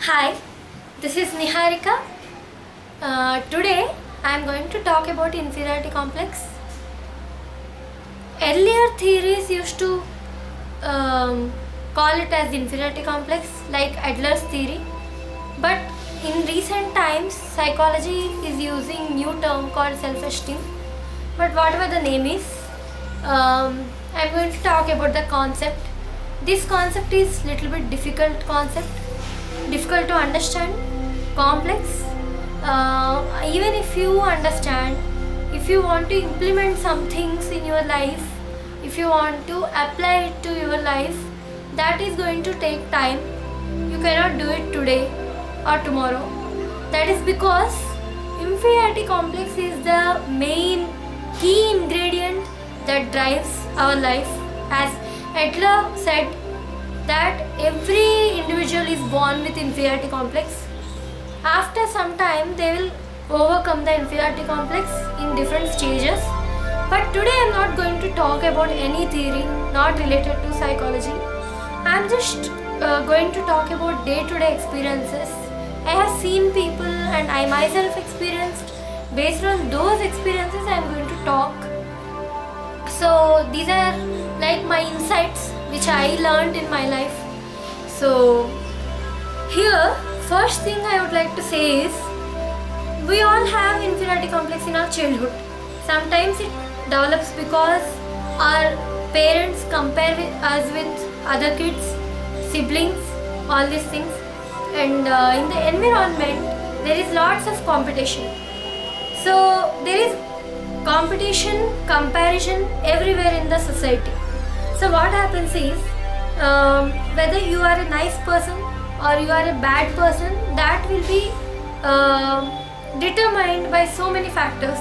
Hi, this is Niharika. Today I am going to talk about inferiority complex. Earlier theories used to call it as inferiority complex, like Adler's theory, but in recent times psychology is using new term called self-esteem. But whatever the name is, I am going to talk about the concept. This concept is little bit difficult to understand, complex. Even if you understand, if you want to implement some things in your life, if you want to apply it to your life, that is going to take time. You cannot do it today or tomorrow. That is because inferiority complex is the main key ingredient that drives our life. As Adler said, that every individual is born with inferiority complex. After some time they will overcome the inferiority complex in different stages. But today I am not going to talk about any theory not related to psychology. I am just going to talk about day-to-day experiences. I have seen people and I myself experienced. Based on those experiences I am going to talk. So these are like my insights which I learned in my life. So here, first thing I would like to say is, we all have inferiority complex in our childhood. Sometimes it develops because our parents compare us with other kids, siblings, all these things. And in the environment, there is lots of competition. So there is competition, comparison everywhere in the society. So what happens is, whether you are a nice person or you are a bad person, that will be determined by so many factors.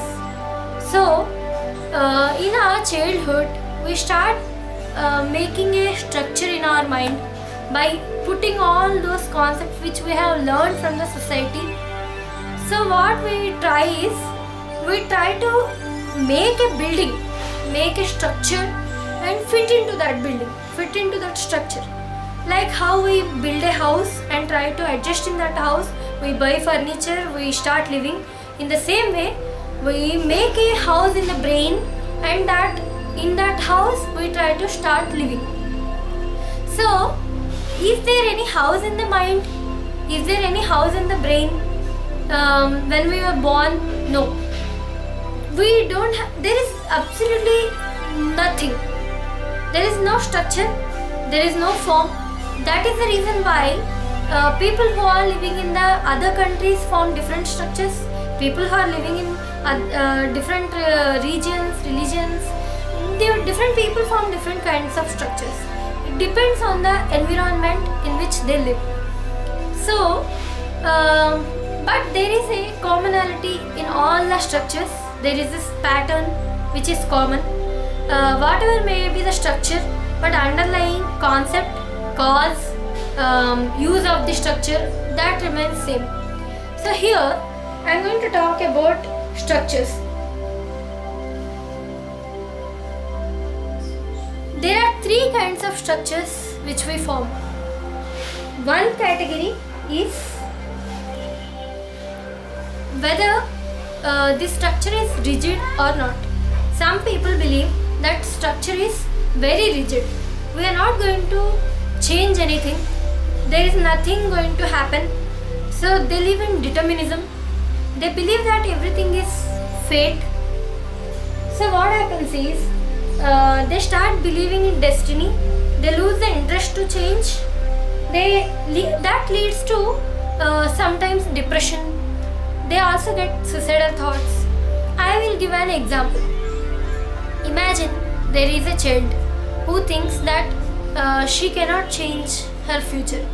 So in our childhood we start making a structure in our mind by putting all those concepts which we have learned from the society. So what we try is, we try to make a building, make a structure and fit into that building, fit into that structure. Like how we build a house and try to adjust in that house, we buy furniture, we start living. In the same way, we make a house in the brain, and that in that house we try to start living. So, is there any house in the mind? Is there any house in the brain? When we were born, no. We don't have, there is absolutely nothing. There is no structure, there is no form. That is the reason why people who are living in the other countries form different structures. People who are living in different regions, religions, different people form different kinds of structures. It depends on the environment in which they live. So, but there is a commonality in all the structures. There is this pattern which is common. Whatever may be the structure, but underlying concept, cause, use of the structure, that remains same. So here I am going to talk about structures. There are three kinds of structures which we form. One category is whether this structure is rigid or not. Some people believe that structure is very rigid. We are not going to change anything. There is nothing going to happen. So they live in determinism. They believe that everything is fate. So what happens is, they start believing in destiny. They lose the interest to change. That leads to sometimes depression. They also get suicidal thoughts. I will give an example. Imagine there is a child who thinks that she cannot change her future.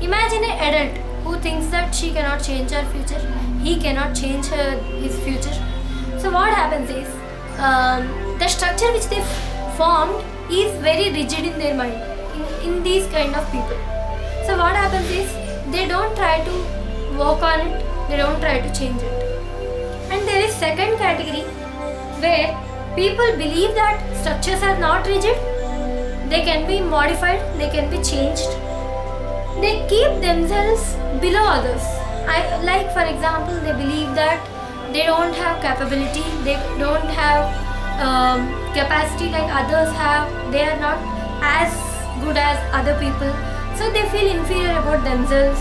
Imagine an adult who thinks that she cannot change her future. He cannot change his future. So what happens is, the structure which they formed is very rigid in their mind, in these kind of people. So what happens is, they don't try to work on it, they don't try to change it. And there is second category where people believe that structures are not rigid, they can be modified, they can be changed. they keep themselves below others. Like for example, they believe that they don't have capability, they don't have capacity like others have, they are not as good as other people, so they feel inferior about themselves.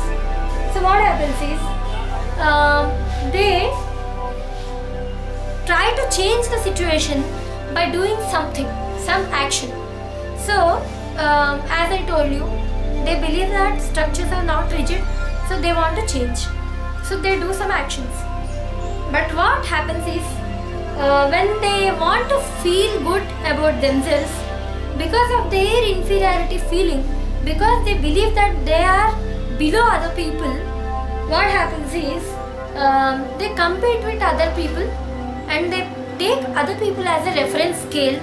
So what happens is they try to change the situation by doing something, some action. So as I told you, they believe that structures are not rigid, so they want to change, so they do some actions. But what happens is when they want to feel good about themselves, because of their inferiority feeling, because they believe that they are below other people, what happens is they compete with other people and they take other people as a reference scale.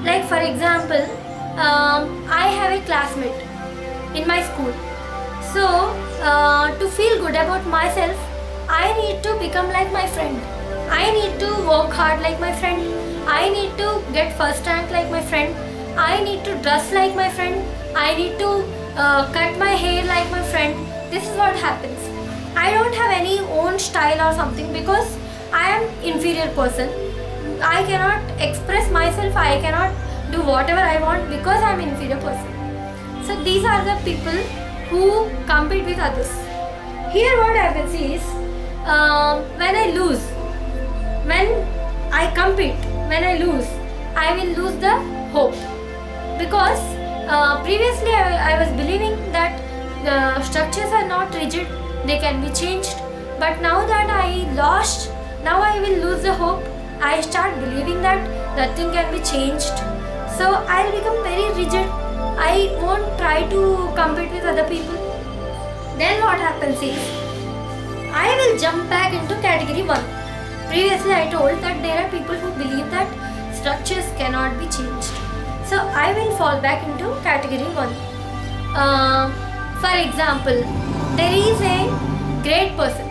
Like for example, I have a classmate in my school, so to feel good about myself, I need to become like my friend, I need to work hard like my friend, I need to get first rank like my friend, I need to dress like my friend, I need to cut my hair like my friend. This is what happens. I don't have any own style or something because I am inferior person. I cannot express myself, I cannot do whatever I want because I am inferior person. So these are the people who compete with others. Here what happens is when I lose, when I compete, when I lose, I will lose the hope, because previously I was believing that the structures are not rigid, they can be changed. But now that I lost, now I will lose the hope. I start believing that nothing can be changed, so I will become very rigid. I won't try to compete with other people. Then what happens is I will jump back into category 1. Previously I told that there are people who believe that structures cannot be changed, so I will fall back into category 1. For example, there is a great person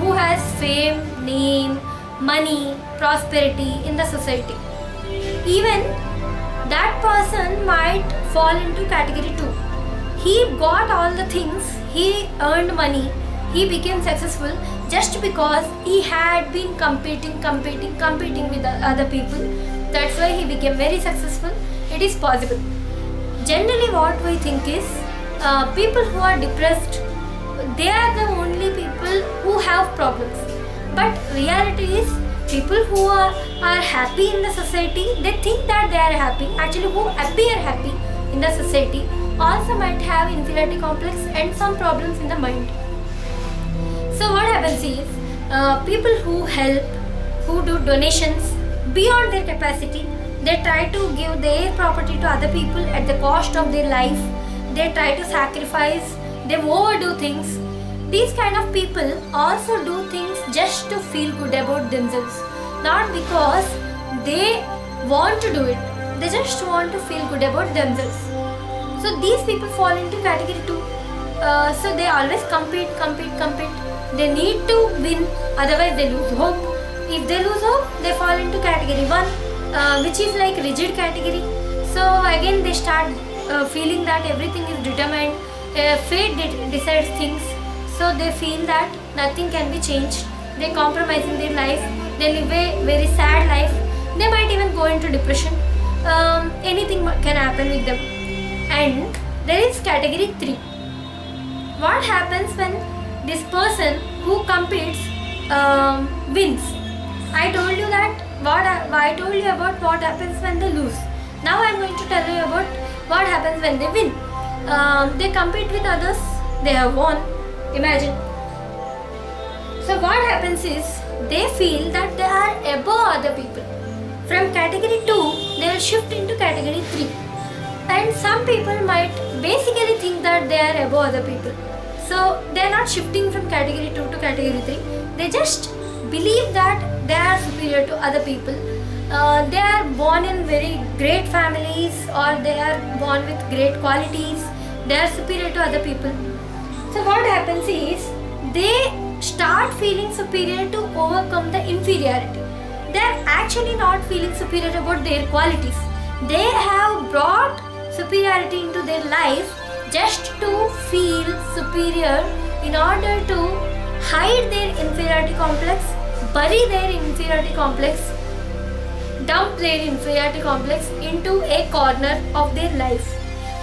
who has fame, name, money, prosperity in the society. Even that person might fall into category 2. He got all the things, he earned money, he became successful just because he had been competing with the other people. That's why he became very successful. It is possible. Generally what we think is people who are depressed, they are the only people who have problems. But reality is people who are happy in the society, they think that they are happy. Actually who appear happy in the society also might have inferiority complex and some problems in the mind. So what happens is people who help, who do donations beyond their capacity, they try to give their property to other people at the cost of their life, they try to sacrifice, they overdo things. These kind of people also do things just to feel good about themselves, not because they want to do it, they just want to feel good about themselves. So these people fall into category 2. So they always compete. They need to win, otherwise they lose hope. If they lose hope, they fall into category 1, which is like rigid category. So again they start feeling that everything is determined, fate decides things. So they feel that nothing can be changed. They compromise in their life, they live a very sad life, they might even go into depression. Anything can happen with them. And there is category 3. What happens when this person who competes wins? I told you that I told you about what happens when they lose. Now I am going to tell you about what happens when they win. They compete with others, they have won. Imagine. So what happens is they feel that they are above other people. From category 2, they will shift into category 3. And some people might basically think that they are above other people. So they are not shifting from category 2 to category 3. They just believe that they are superior to other people. They are born in very great families, or they are born with great qualities. They are superior to other people. So what happens is they start feeling superior to overcome the inferiority. They are actually not feeling superior about their qualities. They have brought superiority into their life just to feel superior, in order to hide their inferiority complex, bury their inferiority complex, dump their inferiority complex into a corner of their life.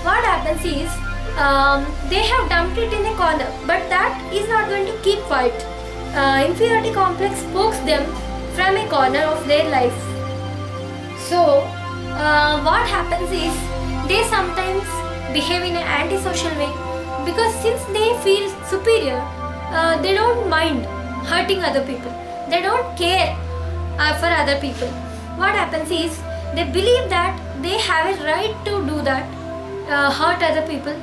What happens is, they have dumped it in a corner, but that is not going to keep quiet. Inferiority complex pokes them from a corner of their life. So, what happens is, they sometimes behave in an antisocial way, because since they feel superior, they don't mind hurting other people. They don't care for other people. What happens is, they believe that they have a right to do that, hurt other people,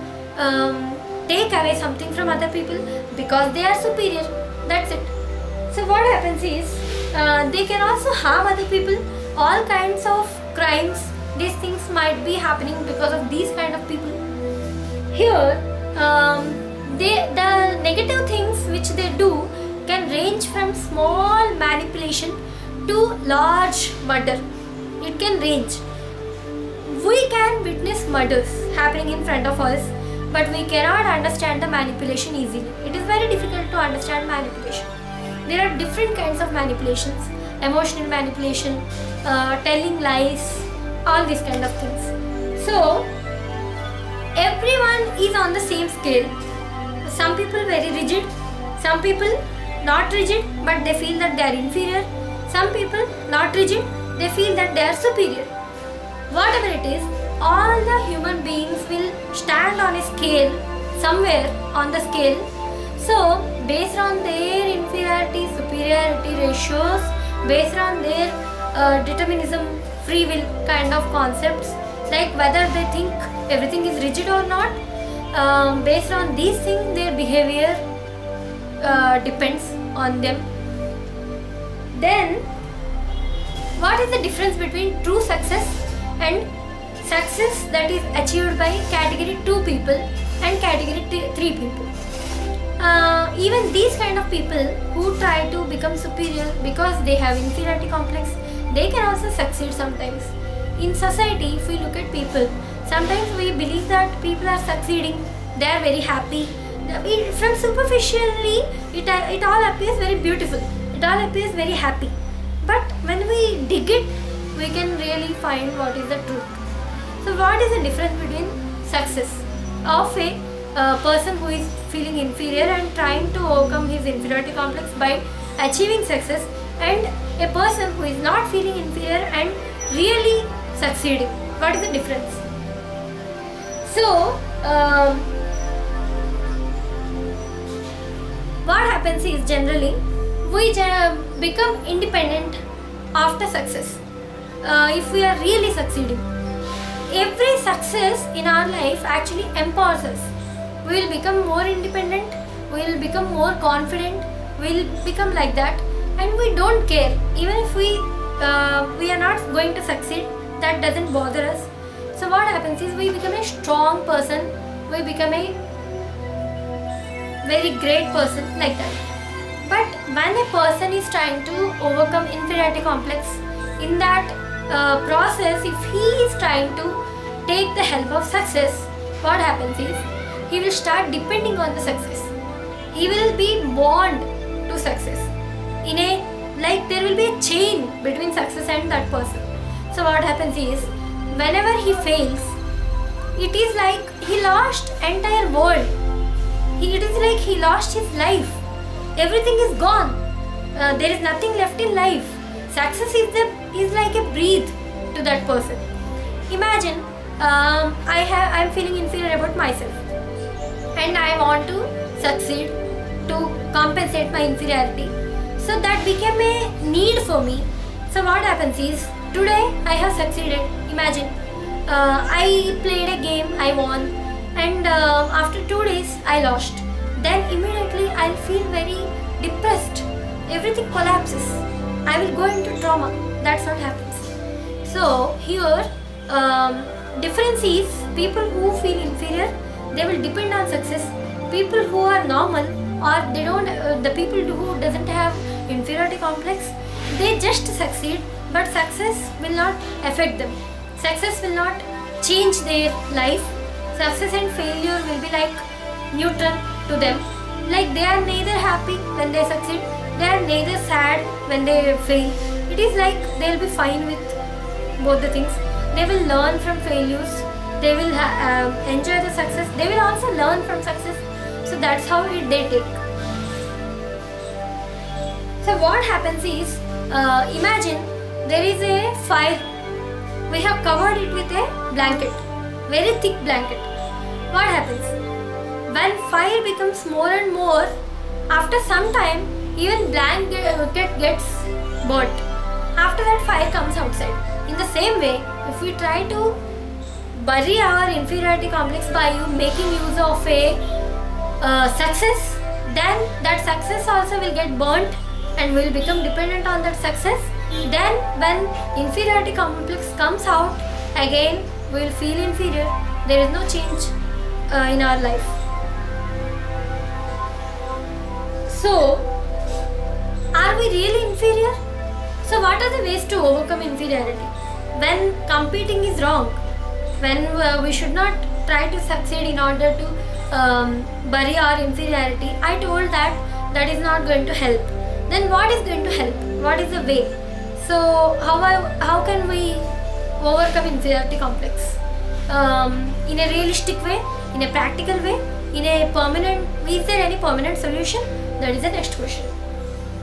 take away something from other people because they are superior. That's it. So what happens is, they can also harm other people. All kinds of crimes, these things might be happening because of these kind of people. Here, the negative things which they do can range from small manipulation to large murder. It can range. We can witness murders happening in front of us, but we cannot understand the manipulation easily. It is very difficult to understand manipulation. There are different kinds of manipulations: emotional manipulation, telling lies, all these kind of things. So, everyone is on the same scale. Some people very rigid, some people not rigid, but they feel that they are inferior. Some people not rigid, they feel that they are superior. Whatever it is, all the human beings will stand on a scale, somewhere on the scale. So, based on their inferiority superiority ratios, based on their determinism, free will kind of concepts, like whether they think everything is rigid or not, based on these things, their behavior depends on them. Then, what is the difference between true success and success that is achieved by category 2 people and category 3 people? Even these kind of people who try to become superior because they have inferiority complex, they can also succeed sometimes. In society, if we look at people, sometimes we believe that people are succeeding, they are very happy. From superficially, it all appears very beautiful, it all appears very happy. But when we dig it, we can really find what is the truth. So what is the difference between success of a person who is feeling inferior and trying to overcome his inferiority complex by achieving success, and a person who is not feeling inferior and really succeeding? What is the difference? So, what happens is, generally we become independent after success. If we are really succeeding, every success in our life actually empowers us. We will become more independent, we will become more confident, we will become like that, and we don't care. Even if we are not going to succeed, that doesn't bother us. So what happens is, we become a strong person, we become a very great person, like that. But when a person is trying to overcome inferiority complex, in that process, if he is trying to take the help of success, what happens is, he will start depending on the success. He will be bound to success. Like there will be a chain between success and that person. So what happens is, whenever he fails, it is like he lost entire world. It is like he lost his life. Everything is gone. There is nothing left in life. Success is like a breath to that person. Imagine, I am feeling inferior about myself, and I want to succeed to compensate my inferiority. So that became a need for me. So what happens is, today I have succeeded. Imagine, I played a game, I won, and after 2 days I lost. Then immediately I'll feel very depressed. Everything collapses. I will go into trauma. That's what happens. So here, difference is, people who feel inferior, they will depend on success. People who are normal, or they don't, the people who doesn't have inferiority complex, they just succeed, but success will not affect them. Success will not change their life. Success and failure will like neutral to them. Like they are neither happy when they succeed, they are neither sad when they fail. It is like they'll be fine with both the things. They will learn from failures, they will enjoy the success, they will also learn from success. So that's how they take. So what happens is, imagine there is a fire. We have covered it with a blanket, very thick blanket. What happens? When fire becomes more and more, after some time, even blanket gets burnt. After that, fire comes outside. In the same way, if we try to bury our inferiority complex by making use of a success, then that success also will get burnt and will become dependent on that success. Then when inferiority complex comes out, again we will feel inferior. There is no change in our life. So, are we really inferior? So what are the ways to overcome inferiority? When competing is wrong, when we should not try to succeed in order to bury our inferiority, I told that that is not going to help. Then what is going to help? What is the way? So how can we overcome inferiority complex? In a realistic way, in a practical way, in a permanent, is there any permanent solution? That is the next question.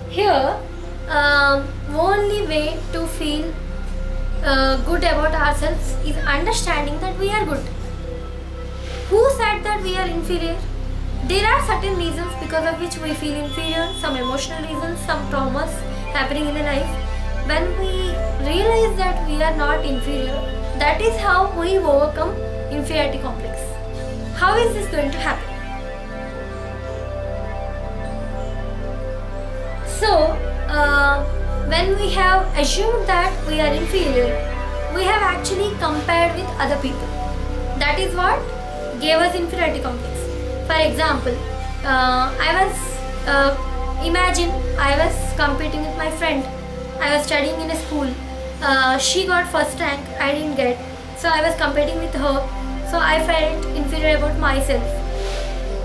Here, only way to feel good about ourselves is understanding that we are good. Who said that we are inferior? There are certain reasons because of which we feel inferior, some emotional reasons, some traumas happening in the life. When we realize that we are not inferior, that is how we overcome inferiority complex. How is this going to happen? So, when we have assumed that we are inferior, we have actually compared with other people. That is what gave us inferiority complex. For example, imagine I was competing with my friend. I was studying in a school. She got first rank, I didn't get. So I was competing with her. So I felt inferior about myself.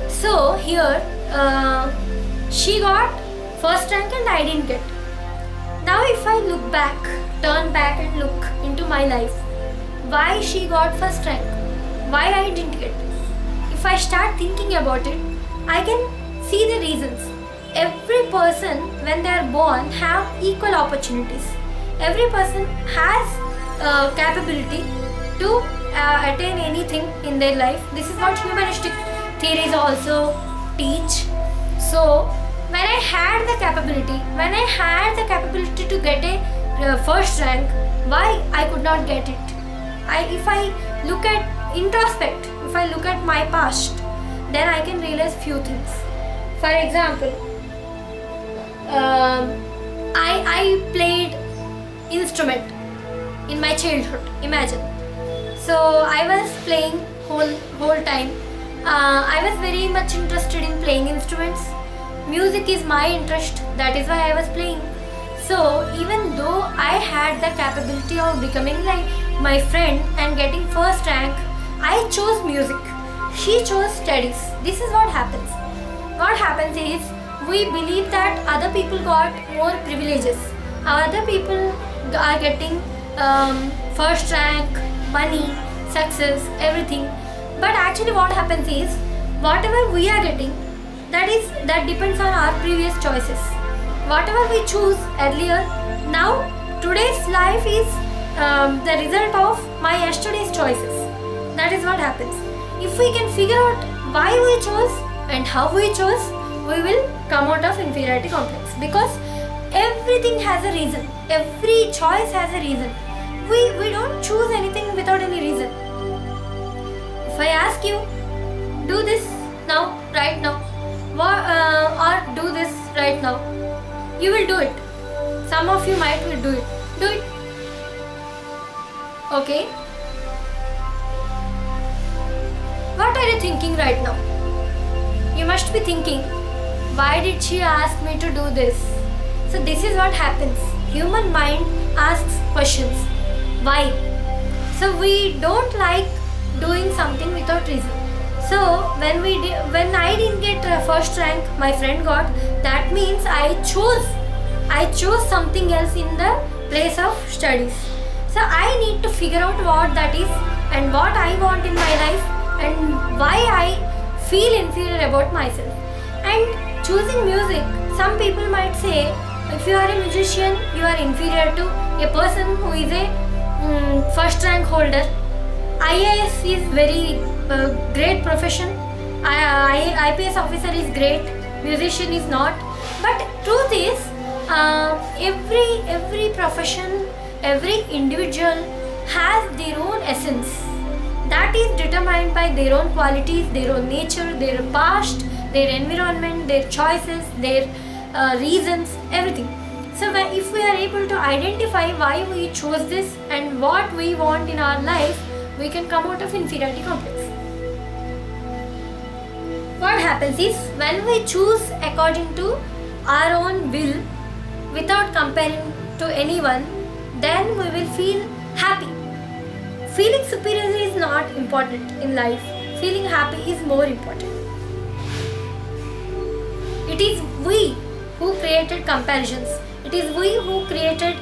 So here, she got first rank and I didn't get. Now if I look back, turn back and look into my life, why she got first rank? Why I didn't get? If I start thinking about it, I can see the reasons. Every person when they are born have equal opportunities. Every person has capability to attain anything in their life. This is what humanistic theories also teach. So when I had the capability to get a first rank, why I could not get it? If I look at introspect, if I look at my past, then I can realize few things. For example, I played instrument in my childhood. Imagine. So I was playing whole time. I was very much interested in playing instruments. Music is my interest. That is why I was playing. So even though I had the capability of becoming like my friend and getting first rank, I chose music. She chose studies. This is what happens. What happens is we believe that other people got more privileges. Other people are getting first rank, money, success, everything. But actually what happens is whatever we are getting, that depends on our previous choices. Whatever we choose earlier, now today's life is the result of my yesterday's choices. That is what happens. If we can figure out why we chose and how we chose, we will come out of inferiority complex, because everything has a reason. Every choice has a reason. We don't choose anything without any reason. If I ask you, do this now, right now, or do this right now, you will do it. Some of you might will do it. Do it. Okay? What are you thinking right now? You must be thinking, why did she ask me to do this? So this is what happens. Human mind asks questions. Why? So we don't like doing something without reason. So when I didn't get first rank, my friend got. That means I chose something else in the place of studies. So I need to figure out what that is and what I want in my life and why I feel inferior about myself. And choosing music, some people might say if you are a musician, you are inferior to a person who is a first rank holder. IAS is very great profession. IPS officer is great. Musician is not. But truth is, every profession, every individual has their own essence. That is determined by their own qualities, their own nature, their past, their environment, their choices, their reasons, everything. So if we are able to identify why we chose this and what we want in our life, we can come out of inferiority complex. What happens is when we choose according to our own will without comparing to anyone, then we will feel happy. Feeling superior is not important in life. Feeling happy is more important. It is we who created comparisons. It is we who created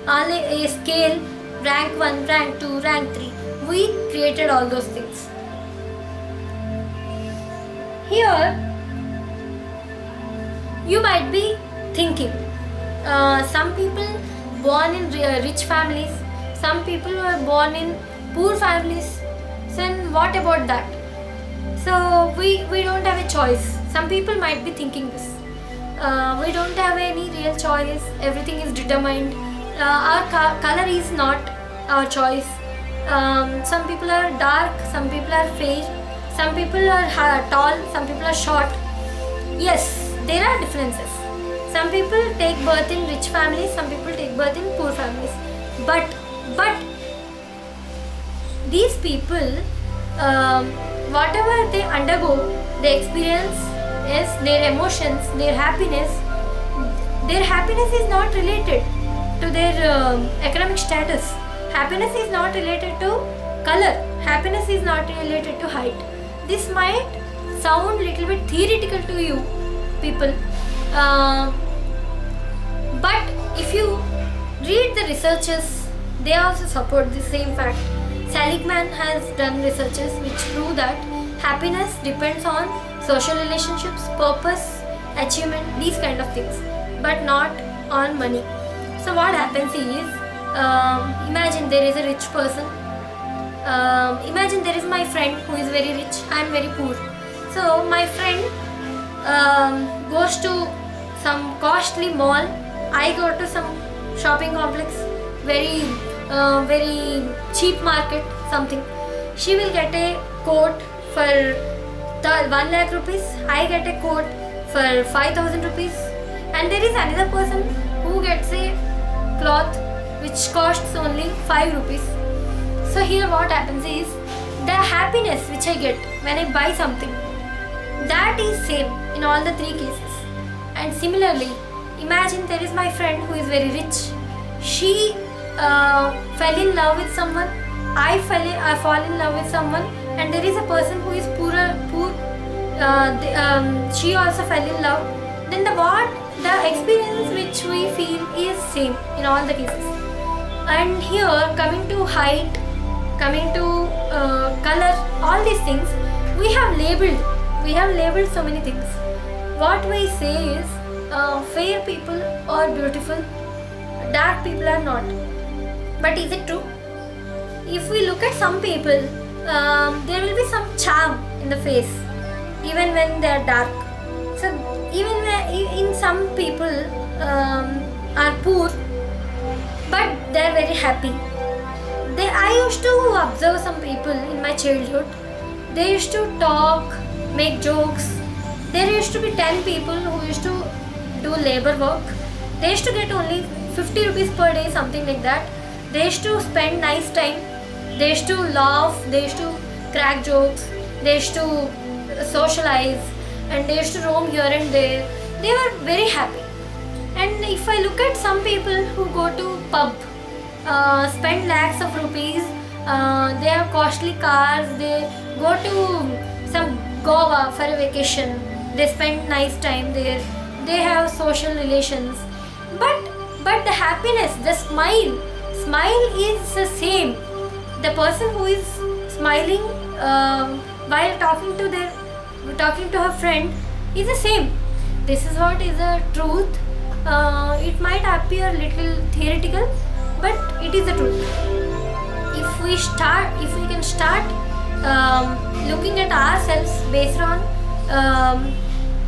a scale, rank 1, rank 2, rank 3. We created all those things. Here, you might be thinking, some people born in rich families, some people were born in poor families. So what about that? So we don't have a choice. Some people might be thinking this. We don't have any real choice. Everything is determined. Our color is not our choice. Some people are dark, some people are fair, some people are tall, some people are short. Yes, there are differences. Some people take birth in rich families, some people take birth in poor families. But these people, whatever they undergo, they experience is their emotions, their happiness. Their happiness is not related to their economic status. Happiness is not related to color. Happiness is not related to height. This might sound little bit theoretical to you people, but if you read the researches, they also support the same fact. Seligman has done researches which prove that happiness depends on social relationships, purpose, achievement, these kind of things, but not on money. So what happens is, imagine there is a rich person. Imagine there is my friend who is very rich, I am very poor. So my friend goes to some costly mall, I go to some shopping complex, very cheap market, something. She will get a coat for 1 lakh rupees, I get a coat for 5,000 rupees, and there is another person who gets a cloth which costs only 5 rupees. So here what happens is, the happiness which I get when I buy something, that is same in all the 3 cases. And similarly, imagine there is my friend who is very rich. She fell in love with someone, I fall in love with someone, and there is a person who is poor. She also fell in love. Then the experience which we feel is same in all the cases. And here, coming to height, coming to color, all these things, we have labeled so many things. What we say is, fair people are beautiful, dark people are not. But is it true? If we look at some people, there will be some charm in the face, even when they are dark. So even in some people are poor, but they are very happy. I used to observe some people in my childhood. They used to talk, make jokes. There used to be 10 people who used to do labor work. They used to get only 50 rupees per day, something like that. They used to spend nice time. They used to laugh. They used to crack jokes. They used to socialize, and they used to roam here and there. They were very happy. And if I look at some people who go to pub, spend lakhs of rupees, they have costly cars, they go to some Goa for a vacation. They spend nice time there. They have social relations. But the happiness, the smile is the same. The person who is smiling while talking to her friend is the same. This is what is the truth. It might appear little theoretical, but it is the truth. If we can start looking at ourselves based on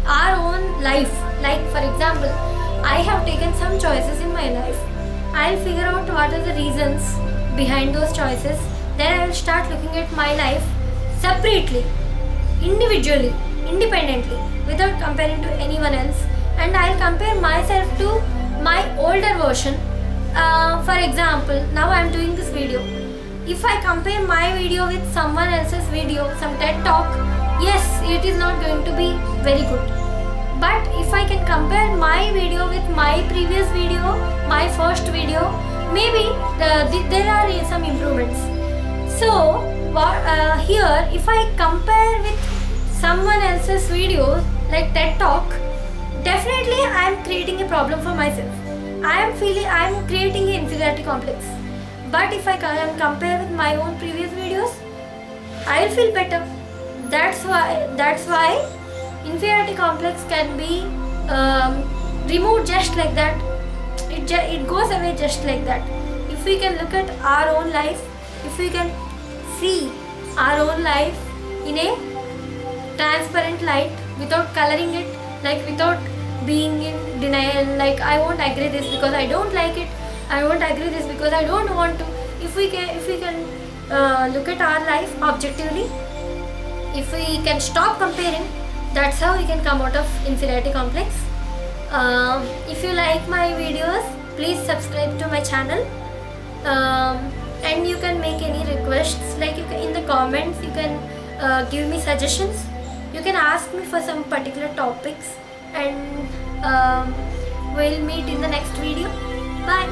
our own life. Like for example, I have taken some choices in my life. I'll figure out what are the reasons behind those choices. Then I will start looking at my life separately, individually, independently, without comparing to anyone else. And I'll compare myself to my older version. For example, now I'm doing this video. If I compare my video with someone else's video, some TED talk, yes, it is not going to be very good. But if I can compare my video with my previous video, my first video, maybe there are some improvements. So here, if I compare with someone else's video like TED talk, definitely I am creating a problem for myself. I am creating an inferiority complex. But if I compare with my own previous videos, I will feel better. That's why inferiority complex can be removed just like that. It goes away just like that. If we can look at our own life, if we can see our own life in a transparent light, without coloring it, like without being in denial, like I won't agree this because I don't like it, I won't agree this because I don't want to. If we can look at our life objectively, if we can stop comparing, that's how we can come out of inferiority complex. If you like my videos, please subscribe to my channel. And you can make any requests, like in the comments you can give me suggestions. You can ask me for some particular topics, and we'll meet in the next video. Bye.